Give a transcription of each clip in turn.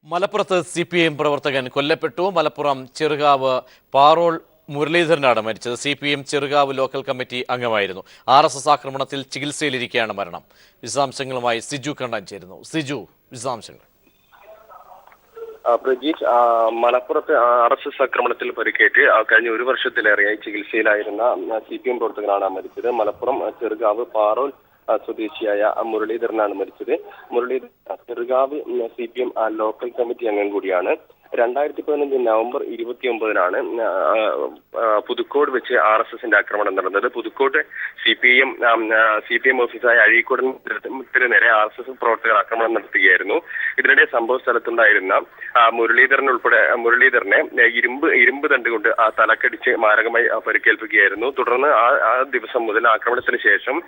മലപ്പുറത്ത് CPM പ്രവർത്തകൻ കൊല്ലപ്പെട്ടു. മലപ്പുറം ചെറുകാവ് പാറോൾ മുരളീധരനാണ് മരിച്ചത്. CPM ചെറുകാവ് ലോക്കൽ കമ്മിറ്റി അംഗമായിരുന്നു. RSS ആക്രമണത്തിൽ ചികിത്സയിലിരിക്കെയാണ് മരണം. വിശദാംശങ്ങളുമായി സിജു കണ്ണൻ ചേരുന്നു. സിജു, വിശദാംശങ്ങൾ. പ്രജീഷ്, മലപ്പുറത്ത് RSS ആക്രമണത്തിൽ പരിക്കേറ്റ് കഴിഞ്ഞ ഒരു വർഷത്തിലേറെയായി ചികിത്സയിലായിരുന്ന CPM പ്രവർത്തകനാണ് മരിച്ചത്. മലപ്പുറം ചെറുകാവ് പാറോൾ സ്വദേശിയായ മുരളീധരനാണ് മരിച്ചത്. Muraleedharan Cherukavu CPM local committee അംഗം കൂടിയാണ്. 2015 നവംബർ 29-നാണ് പുതുക്കോട് വെച്ച് RSSന്റെ ആക്രമണം നടന്നത്. പുതുക്കോട് CPM ഓഫീസായ അഴീക്കോടിന് നേരെ RSS പ്രവർത്തകർ ആക്രമണം നടത്തുകയായിരുന്നു. ഇതിനിടെ സംഭവ സ്ഥലത്തുണ്ടായിരുന്ന മുരളീധരനെ ഇരുമ്പ് തണ്ടുകൊണ്ട് തലക്കടിച്ച് മാരകമായി പരിക്കേൽപ്പിക്കുകയായിരുന്നു. തുടർന്ന് ആ ദിവസം മുതൽ ആക്രമണത്തിന് ശേഷം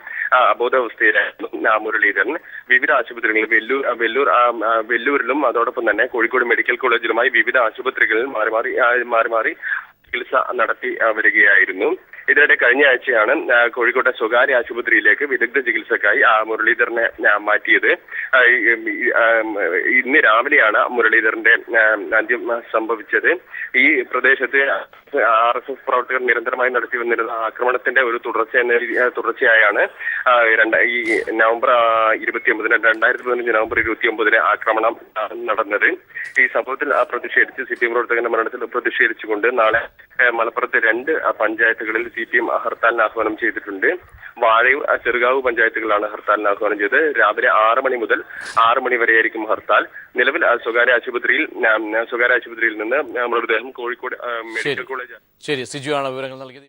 അബോധാവസ്ഥയിലായിരുന്നു മുരളീധരൻ. വിവിധ ആശുപത്രികളിൽ വെല്ലൂരിലും അതോടൊപ്പം തന്നെ കോഴിക്കോട് മെഡിക്കൽ കോളേജിലുമായി വിവിധ ആശുപത്രികളിൽ മാറി മാറി ചികിത്സ നടത്തി വരികയായിരുന്നു. ഇതിനിടെ കഴിഞ്ഞ ആഴ്ചയാണ് കോഴിക്കോട്ടെ സ്വകാര്യ ആശുപത്രിയിലേക്ക് വിദഗ്ധ ചികിത്സക്കായി മുരളീധരനെ മാറ്റിയത്. ഇന്ന് രാവിലെയാണ് മുരളീധരന്റെ അന്ത്യം സംഭവിച്ചത്. ഈ പ്രദേശത്ത് RSS പ്രവർത്തകർ നിരന്തരമായി നടത്തി വന്നിരുന്ന ആക്രമണത്തിന്റെ ഒരു തുടർച്ചയായാണ് ഈ നവംബർ 2015 നവംബർ 29 ആക്രമണം നടന്നത്. ഈ സംഭവത്തിൽ പ്രതിഷേധിച്ച് CPM പ്രവർത്തകന്റെ മരണത്തിൽ പ്രതിഷേധിച്ചുകൊണ്ട് നാളെ മലപ്പുറത്തെ 2 പഞ്ചായത്തുകളിൽ CPM ഹർത്താലിന് ആഹ്വാനം ചെയ്തിട്ടുണ്ട്. വാഴയൂർ, ചെറുകാവ് പഞ്ചായത്തുകളാണ് ഹർത്താലിന് ആഹ്വാനം ചെയ്തത്. രാവിലെ 6 മണി മുതൽ 6 മണി വരെയായിരിക്കും ഹർത്താൽ. നിലവിൽ സ്വകാര്യ ആശുപത്രിയിൽ നിന്ന് മൃതദേഹം കോഴിക്കോട് മെഡിക്കൽ കോളേജ്. ശരി, സിജു ആണ് വിവരങ്ങൾ നൽകിയത്.